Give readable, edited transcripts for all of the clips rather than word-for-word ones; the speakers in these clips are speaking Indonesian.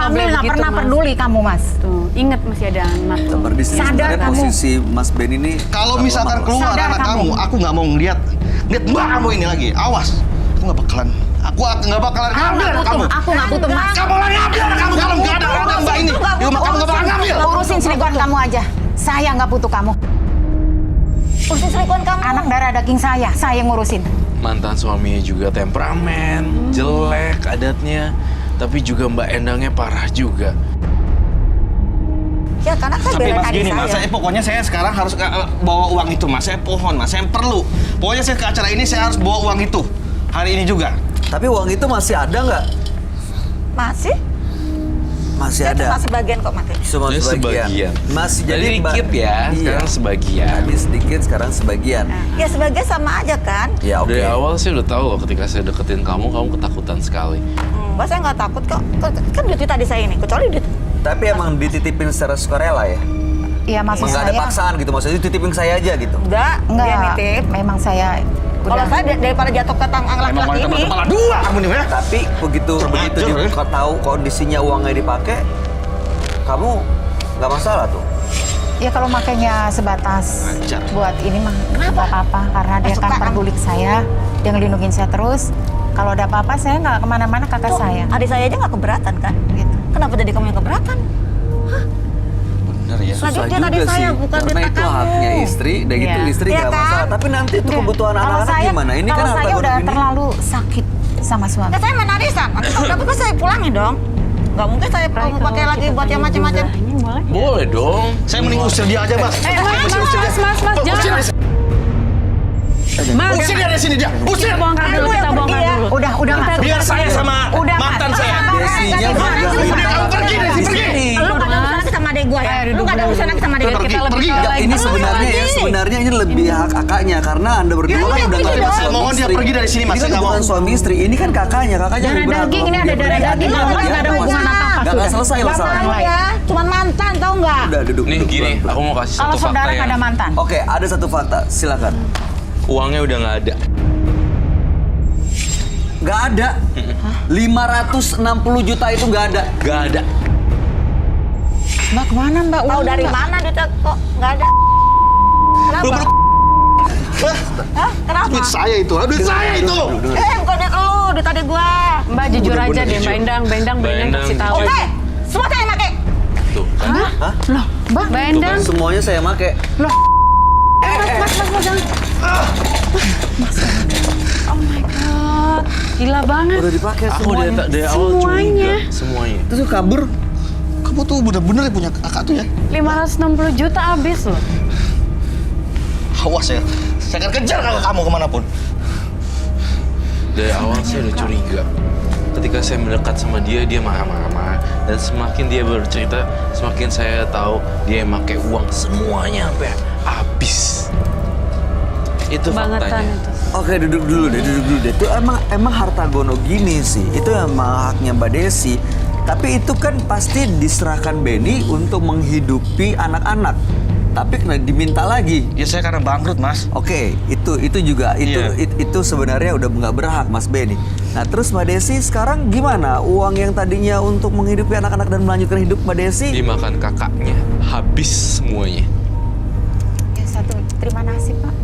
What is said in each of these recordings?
hamil nggak pernah peduli kamu, Mas. Tuh, inget masih ada anak tuh. Di sini Sadar sebenarnya kamu. posisi Mas Ben ini. Kalau misalkan keluar Sadar anak kamu. kamu, aku nggak mau ngeliat mbak kamu ini lagi. Awas, aku nggak bakalan ngambil anak kamu. Aku nggak butuh, Mas. Kamu lah ngambil anak kamu kalau nggak ada anak mbak ini. Di rumah kamu nggak bakal ngambil. Urusin selingkuhan kamu aja. Saya nggak butuh kamu. Urusin selingkuhan kamu. Anak darah daging saya ngurusin. Mantan suaminya juga temperamen, jelek adatnya, tapi juga Mbak Endangnya parah juga. Ya karena saya Tapi belain mas adik gini mas, saya. pokoknya saya sekarang harus bawa uang itu mas. Saya pohon mas, saya perlu. Pokoknya saya ke acara ini saya harus bawa uang itu. Hari ini juga. Tapi uang itu masih ada nggak? Masih? Masih Itu ada. masih bagian kok, Mati. Cuma Jadi sebagian. Masih Jadi jadi dikit ya, sekarang sebagian. Tadi sedikit, sekarang sebagian. Ya sebagian sama aja kan. Ya oke. Dari awal sih udah tahu loh ketika saya deketin kamu ketakutan sekali. Mbak saya nggak takut kok. Kan duit tadi saya ini, kecuali duit. Tapi emang dititipin secara sukarela ya? Iya maksud Nggak ada saya. paksaan gitu, maksudnya dititipin saya aja gitu. Enggak, dia Enggak, nitip. memang saya Kalau udah. saya daripada jatuh ke tangan laki-laki ini. kepala dua kamu nih ya. Tapi begitu Termancur, ya? dia tahu kondisinya uangnya dipakai, kamu nggak masalah tuh. Ya kalau makanya sebatas Ajar. buat ini mah nggak apa-apa karena dia Suka kan kan? peduli ke saya, dia ngelindungin saya terus. Kalau ada apa-apa saya nggak kemana-mana kakak Tuh, saya. adik saya aja nggak keberatan kan? Gitu. Kenapa jadi kamu yang keberatan? Bener ya. Lagi Susah dia tadi juga saya sih, bukan karena duit itu kamu. haknya istri, dan gitu Iya. istri Iya nggak kan? masalah. Tapi nanti itu Enggak. kebutuhan Kalau anak-anak saya- gimana? Ini kalau kan saya harta udah gono ini. terlalu sakit sama suami. Ya saya main arisan, nanti kalau dapat kan saya pulangi dong. Nggak mungkin saya mau pakai lagi buat yang macam-macam. Boleh. Boleh dong. Saya mending usir dia aja mas. Mas, jangan. Mas, Usir dia dari sini dia. Usir. kita bongkar dulu, kita bongkar dulu. Udah Mas. Biar saya sama Udah, Mas. mantan saya. Desinya Udah kamu pergi dari sini pergi. Lu nggak ada urusan lagi sama adek gue ya? Lu nggak ada urusan lagi sama adek gue. Kita lebih pergi. tahu Nggak, lagi. Ini sebenarnya ya, sebenarnya ini lebih hak kakaknya karena anda berdua Ya, kan udah udah pergi nggak dong. suami Mohon dia istri. pergi dari sini, Mas. Ini kan Saya nggak bukan mau. suami istri, ini kan kakaknya yang Darah lebih berhak. daging, Kalau ini ada dia darah pergi, daging, adil, Mas, ya, nggak ada Mas. hubungan apa-apa, Nggak sudah. selesai Nggak masalahnya. selesai. Ya, cuman mantan tau nggak? Udah duduk. Nih duduk, gini, pelan-pelan. aku mau kasih Kalau satu fakta saudara ya. ada mantan. Oke, ada satu fakta, silakan. Uangnya udah nggak ada. Nggak ada. 560 juta itu nggak ada. Nggak ada. Mbak kemana Mbak? Tahu Uang dari Mbak? mana dia kok nggak ada? Kenapa? Hah? Kenapa? Duit saya itu, duit saya itu. Bukan duit lu, duit adek gua. Mbak jujur aja deh, Mbak Endang kasih tahu. Oke, semua saya yang pakai. Tuh kan. Mbak Endang, Semuanya saya make. Mas, jangan. Oh my god, gila banget. Udah dipakai Aku semuanya. dari awal Semuanya. curiga semuanya. Terus lu kabur. Kamu tuh bener-bener punya kakak tuh ya. 560 juta habis loh. Awas ya. Saya akan kejar kakak kamu kemanapun. Dari awal saya udah curiga. Ketika saya mendekat sama dia marah-marah. Dan semakin dia bercerita, semakin saya tahu dia yang pakai uang semuanya sampai habis. Itu Bangetan faktanya. itu. Oke, duduk dulu deh. Itu emang harta gono gini sih. Itu emang haknya Mbak Desi. Tapi itu kan pasti diserahkan Benny untuk menghidupi anak-anak. Tapi kena diminta lagi. Ya saya karena bangkrut mas. Oke, itu juga Iya. itu sebenarnya udah nggak berhak Mas Benny. Nah terus Mbak Desi sekarang gimana? Uang yang tadinya untuk menghidupi anak-anak dan melanjutkan hidup Mbak Desi? Dimakan kakaknya, habis semuanya. Ya satu, terima kasih Pak.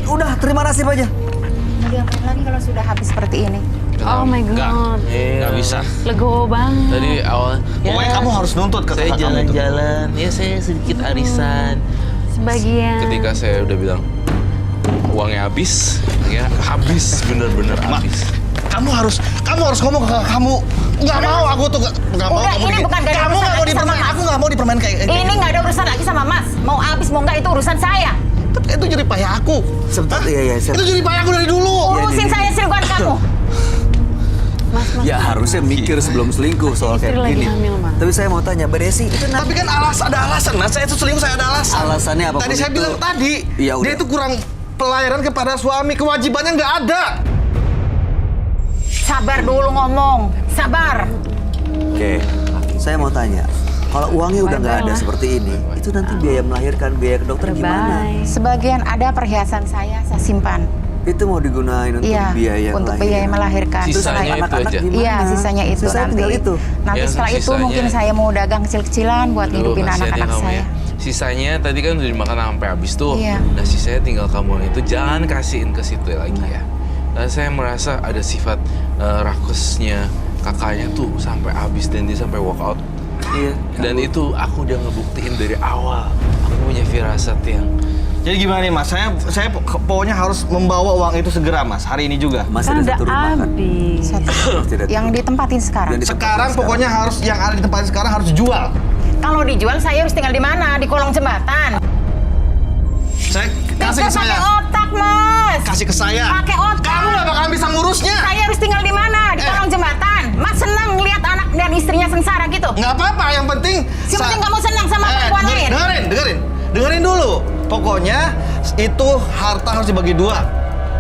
Udah terima nasib aja. Mau diapain lagi kalau sudah habis seperti ini? Oh my God. Nggak bisa. Legowo banget. Tadi awal Pokoknya kamu harus nuntut ke saya kakak kamu itu. jalan-jalan, ya saya sedikit arisan. Sebagian. Ketika saya udah bilang uangnya habis, ya habis bener-bener habis. Kamu harus ngomong ke kakak kamu. Nggak mau aku tuh nggak mau Udah, kamu ini digini. bukan gara-gara Kamu nggak mau lagi sama dipermain. Mas. Aku nggak mau dipermain kayak Ini nggak ada urusan lagi sama Mas. Mau habis mau nggak itu urusan saya. Tapi itu jadi payah aku. Sebentar, Hah? iya, saya- Itu jadi payah aku dari dulu. Urusin saya selingkuhan kamu. Mas, Ya harusnya mikir sebelum selingkuh soal Istri kayak lagi gini. hamil, Mas. Tapi saya mau tanya Mbak Desi itu Tapi kan ada alasan, mas. Saya itu selingkuh, saya ada alasan. Alasannya apapun Tadi saya itu. bilang tadi, Ya udah. dia itu kurang pelayanan kepada suami, kewajibannya nggak ada. Sabar dulu ngomong. Sabar. Oke, saya mau tanya. Kalau uangnya udah nggak ada Bye-bye lah. seperti ini, itu nanti biaya melahirkan, biaya ke dokter gimana? Bye. Sebagian ada perhiasan saya simpan. Itu mau digunain untuk Iya, biaya untuk melahirkan. biaya melahirkan. Sisanya Terus itu anak-anak aja. gimana? Iya, sisanya itu Sisanya nanti. tinggal itu. Nanti Ya, setelah itu sisanya. mungkin saya mau dagang kecil-kecilan buat Aduh, ngidupin kasihan ya anak-anak kamu saya. ya. Sisanya tadi kan udah dimakan sampai habis tuh. Iya. Nah sisanya tinggal kamu itu jangan kasihin ke situ lagi ya. Dan saya merasa ada sifat rakusnya kakaknya tuh sampai habis dan dia sampai walk out. Iya. Dan itu aku udah ngebuktiin dari awal. Aku punya firasat yang Jadi gimana nih Mas? Saya pokoknya harus membawa uang itu segera Mas, hari ini juga. Masih Kan ada udah satu rumah kan? habis. Tidak Yang turun. ditempatin sekarang. Yang ditempatin Sekarang pokoknya harus yang ada di tempat sekarang harus dijual. Kalau dijual saya harus tinggal di mana? Di kolong jembatan. Saya kasih ke Bisa saya. pakai otak, Mas. Kasih ke saya. Pakai otak. Kamu nggak bakalan bisa ngurusnya. Saya harus tinggal di mana? Di kolong jembatan. Mas senang lihat anak dan istrinya sengsara gitu. Nggak apa-apa, yang penting... Yang penting kamu senang sama perempuan lain. Dengerin dulu. Pokoknya itu harta harus dibagi dua.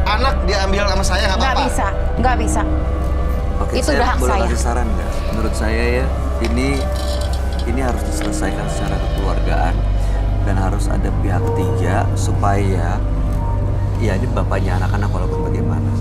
Anak diambil sama saya nggak Nggak apa-apa. bisa, nggak bisa. Oke, Itu saya udah hak boleh saya. kasih saran nggak? Menurut saya ya, ini harus diselesaikan secara kekeluargaan dan harus ada pihak ketiga supaya ya ini bapaknya anak-anak walaupun bagaimana.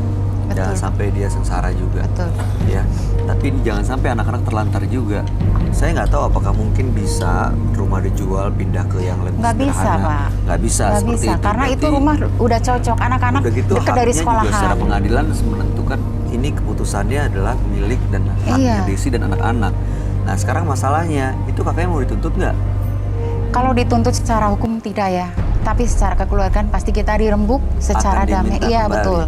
Jangan sampai dia sengsara juga. Betul. Ya, tapi jangan sampai anak-anak terlantar juga. Saya nggak tahu apakah mungkin bisa rumah dijual pindah ke yang lebih Nggak bisa, sederhana. Pak. Nggak bisa Nggak seperti bisa, itu. karena itu Berarti rumah udah cocok. Anak-anak udah gitu dekat dari haknya sekolahan. juga secara pengadilan menentukan ini keputusannya adalah milik dan haknya Iya. Desi dan anak-anak. Nah sekarang masalahnya itu kakaknya mau dituntut nggak? Kalau dituntut secara hukum tidak ya, tapi secara kekeluargaan pasti kita dirembuk secara Akan damai. diminta Iya kembali. betul.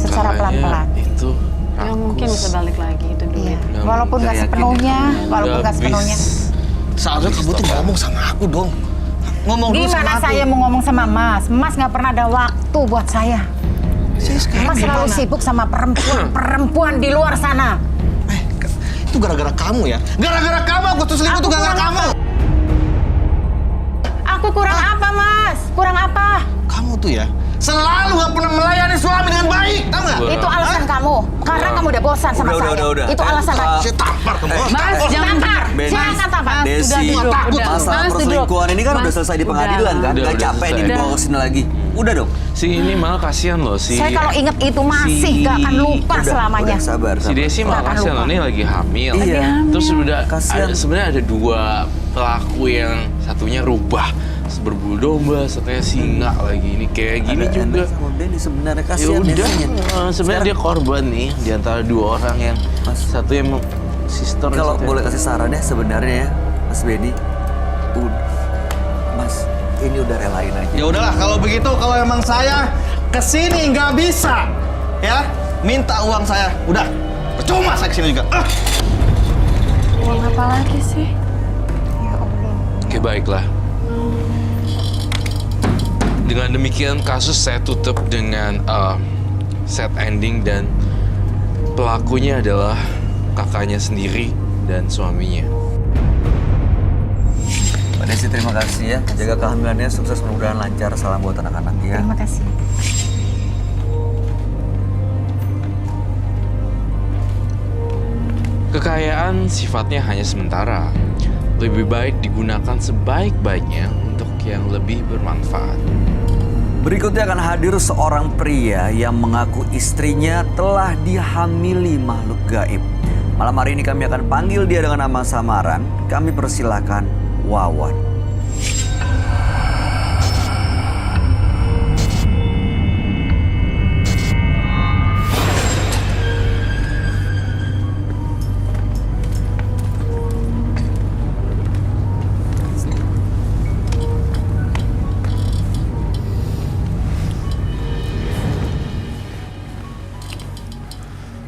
Secara kakaknya pelan-pelan. itu Ya mungkin rakus. bisa balik lagi itu dulu. Iya. Nggak Walaupun nggak saya yakin sepenuhnya, walaupun nggak Nggak sepenuhnya. bis. Seharusnya kamu tuh ngomong sama aku dong. Ngomong dulu sama Gimana aku. saya mau ngomong sama Mas? Mas nggak pernah ada waktu buat saya. Saya sekarang Mas selalu gimana? sibuk sama perempuan di luar sana. Itu gara-gara kamu ya. Gara-gara kamu aku tuh selingkuh Aku tuh gara-gara kurang kamu. Aku kurang apa, Mas? Kurang apa? Kamu tuh ya selalu gak pernah melayani suami dengan baik, tahu nggak? Kurang. Itu alasan kamu. Karena kamu udah bosan sama saya. Udah. Itu alasan kamu. Saya tampar kamu. Mas, jangan Tampar. Ben. Silakan tampar. Desi, sudah duduk, udah. masalah Mas, perselingkuhan duduk. ini kan udah Mas, selesai di udah. pengadilan kan? Udah Nggak capek selesai. nih dibawa ke sini lagi. Udah dong. Si ini malah kasihan loh si. Saya kalau inget itu masih Si- gak akan lupa selamanya. Udah sabar. Si Desi malah Akan kasihan lupa. loh, ini lagi hamil. Iya. Terus udah Kasihan. sebenarnya ada dua pelaku yang satunya rubah berbulu domba, satunya singa lagi. Ini kayak gini Ada juga. Anda sama Benny sebenarnya Ya kasihan udah, Desinya. sebenarnya dia korban nih di antara dua orang yang Mas. satu yang sister. Kalau satu yang- boleh kasih saran ya sebenarnya ya, Mas Benny, Mas ini udah relain aja. Ya udahlah, kalau begitu kalau emang saya kesini nggak bisa, ya minta uang saya. Udah, percuma saya kesini juga. Uang apa lagi sih? Ya Allah. Oke baiklah. Dengan demikian kasus saya tutup dengan sad ending dan pelakunya adalah kakaknya sendiri dan suaminya. Mbak Desi terima kasih ya, jaga kehamilannya sukses, mudah-mudahan lancar, salam buat anak-anak ya. Terima kasih. Kekayaan sifatnya hanya sementara. Lebih baik digunakan sebaik-baiknya untuk yang lebih bermanfaat. Berikutnya akan hadir seorang pria yang mengaku istrinya telah dihamili makhluk gaib. Malam hari ini kami akan panggil dia dengan nama samaran. Kami persilahkan Wawan.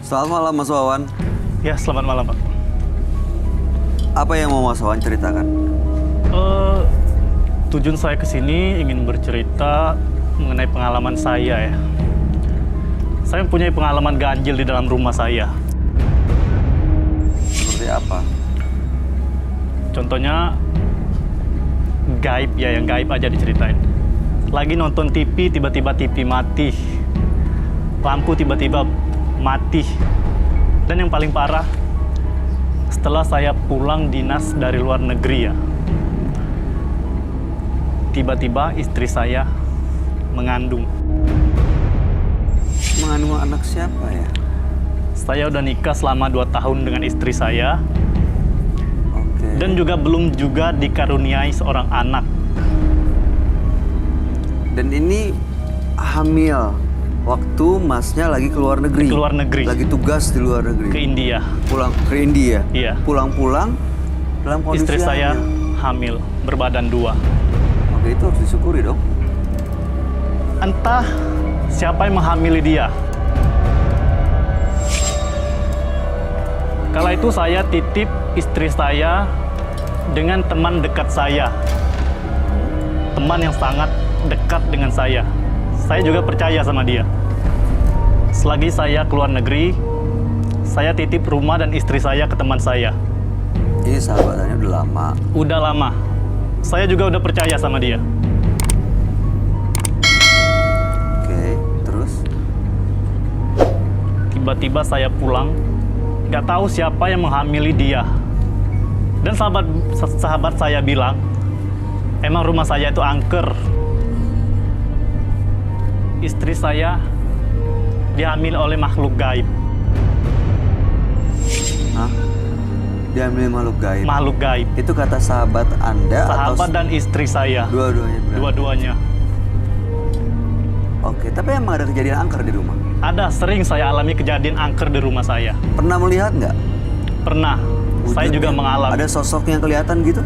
Selamat malam Mas Wawan. Ya, selamat malam, Pak. Apa yang mau Mas Wawan ceritakan? Tujuan saya ke sini ingin bercerita mengenai pengalaman saya ya. Saya mempunyai pengalaman ganjil di dalam rumah saya. Seperti apa? Contohnya gaib ya, yang gaib aja diceritain. Lagi nonton TV, tiba-tiba TV mati. Lampu tiba-tiba mati. Dan yang paling parah, setelah saya pulang dinas dari luar negeri ya, tiba-tiba istri saya mengandung. mengandung anak siapa ya? Saya udah nikah selama 2 tahun dengan istri saya. Oke. Dan juga belum juga dikaruniai seorang anak. Dan ini hamil waktu masnya lagi keluar negeri. Keluar negeri. Lagi tugas di luar negeri. Ke India. Pulang ke India. Iya. Pulang-pulang dalam kondisi Istri saya hamil. hamil, berbadan 2. Oke, itu harus disyukuri dong. Entah siapa yang menghamili dia. Kala itu saya titip istri saya dengan teman dekat saya. Teman yang sangat dekat dengan saya. Saya juga percaya sama dia. Selagi saya keluar negeri, saya titip rumah dan istri saya ke teman saya. Ini sahabatannya udah lama. Udah lama. Saya juga udah percaya sama dia. Oke, terus? Tiba-tiba saya pulang, nggak tahu siapa yang menghamili dia. Dan sahabat saya bilang, emang rumah saya itu angker. Istri saya dihamil oleh makhluk gaib. Hah? Diambil makhluk gaib? Makhluk gaib. Itu kata sahabat Anda Sahabat atau dan istri saya. dua-duanya? Berarti? Dua-duanya. Oke, tapi emang ada kejadian angker di rumah? Ada, sering saya alami kejadian angker di rumah saya. Pernah melihat nggak? Pernah. Saya Wujudnya? juga mengalami. Ada sosok yang kelihatan gitu?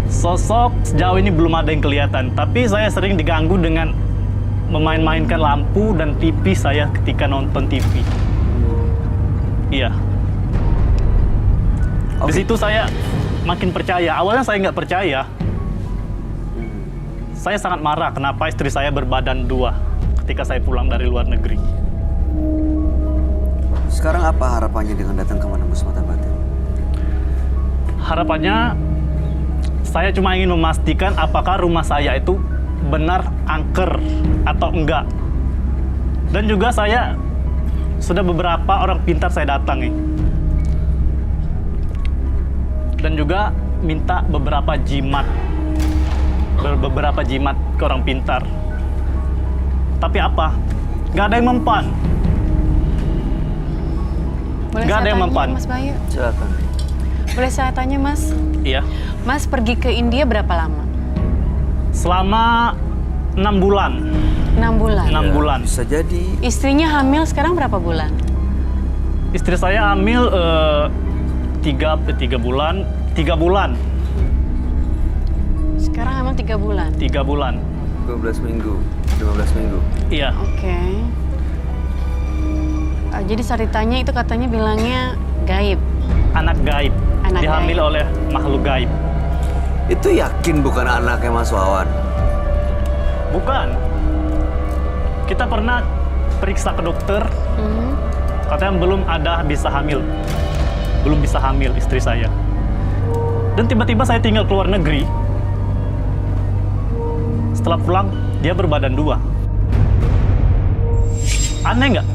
Sosok sejauh ini belum ada yang kelihatan, tapi saya sering diganggu dengan memain-mainkan lampu dan TV saya ketika nonton TV. Iya. Di Oke. situ saya makin percaya. Awalnya saya nggak percaya. Saya sangat marah kenapa istri saya berbadan 2 ketika saya pulang dari luar negeri. Sekarang apa harapannya dengan datang ke Menembus Mata Batin? Harapannya, saya cuma ingin memastikan apakah rumah saya itu benar angker atau enggak. Dan juga saya sudah beberapa orang pintar saya datangi. Dan juga minta beberapa jimat. Beberapa jimat ke orang pintar. Tapi apa? Nggak ada yang mempan. Boleh Nggak saya ada yang tanya, mempan. Mas Bayu? Silakan. Boleh saya tanya, Mas? Iya. Mas pergi ke India berapa lama? Selama 6 bulan. 6 bulan. 6 bulan. Bisa jadi. Istrinya hamil sekarang berapa bulan? Istri saya hamil 3 bulan. 3 bulan. Sekarang hamil 3 bulan. 3 bulan. 12 minggu. 15 minggu. Iya. Oke. Jadi saat ditanya itu katanya bilangnya gaib. Anak gaib. Anak Dihamil gaib. oleh makhluk gaib. Itu yakin bukan anaknya Mas Wawan? Bukan. Kita pernah periksa ke dokter. Mhm. Katanya belum ada bisa hamil. Belum bisa hamil istri saya. Dan tiba-tiba saya tinggal keluar negeri. Setelah pulang, dia berbadan 2. Aneh nggak?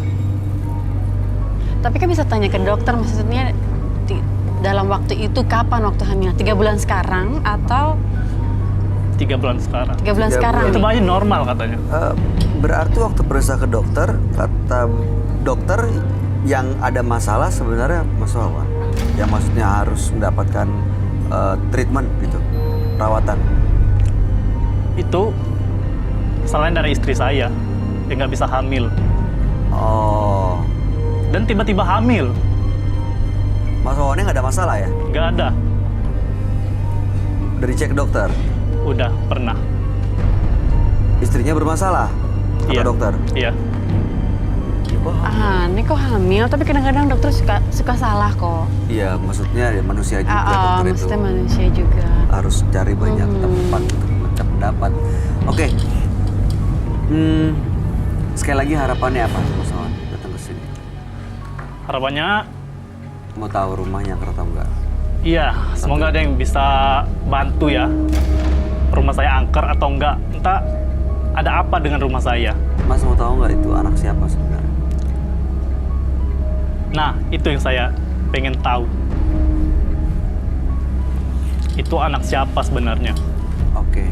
Tapi kan bisa tanya ke dokter, maksudnya dalam waktu itu kapan waktu hamil? 3 bulan sekarang atau 3 bulan sekarang. 3 bulan 3 sekarang? Itu nih? bayi normal katanya. Berarti waktu periksa ke dokter, kata dokter yang ada masalah sebenarnya Mas Wawan. Yang maksudnya harus mendapatkan treatment gitu, perawatan. Itu selain dari istri saya yang nggak bisa hamil. Oh, Dan tiba-tiba hamil. Mas Wawannya nggak ada masalah ya? Nggak ada. Dari cek dokter, Udah pernah. istrinya bermasalah, kata Iya. dokter. Iya. Ini kok hamil, tapi kadang-kadang dokter suka salah kok. Iya, maksudnya ya manusia juga dokter itu Maksudnya manusia juga. harus cari banyak tempat untuk mencap pendapat. Oke. Sekali lagi harapannya apa Mas Wawan datang ke sini? Harapannya, Mau tahu rumahnya atau enggak? iya, semoga ada yang bisa bantu ya. Rumah saya angker atau enggak. Entah ada apa dengan rumah saya. Mas mau tahu nggak itu anak siapa sebenarnya? Nah, itu yang saya pengen tahu. Itu anak siapa sebenarnya? Oke,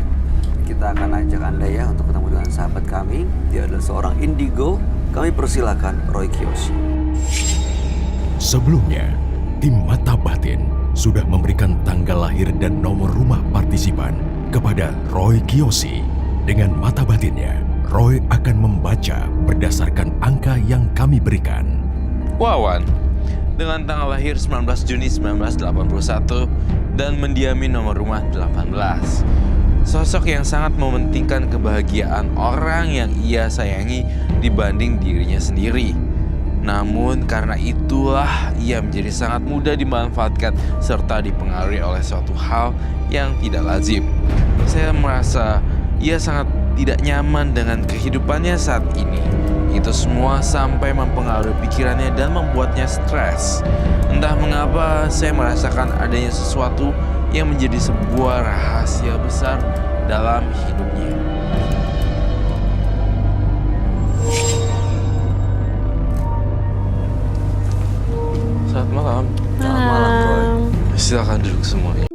kita akan ajak Anda ya untuk ketemu dengan sahabat kami. Dia adalah seorang indigo kami persilakan Roy Kiyoshi. Sebelumnya, tim Mata Batin sudah memberikan tanggal lahir dan nomor rumah partisipan kepada Roy Kiyoshi. Dengan mata batinnya, Roy akan membaca berdasarkan angka yang kami berikan. Wawan, dengan tanggal lahir 19 Juni 1981 dan mendiami nomor rumah 18. Sosok yang sangat mementingkan kebahagiaan orang yang ia sayangi dibanding dirinya sendiri. Namun karena itulah ia menjadi sangat mudah dimanfaatkan serta dipengaruhi oleh suatu hal yang tidak lazim. Saya merasa ia sangat tidak nyaman dengan kehidupannya saat ini. Itu semua sampai mempengaruhi pikirannya dan membuatnya stres. Entah mengapa saya merasakan adanya sesuatu yang menjadi sebuah rahasia besar dalam hidupnya. Selamat malam. Selamat malam, Roy. Silakan duduk semuanya.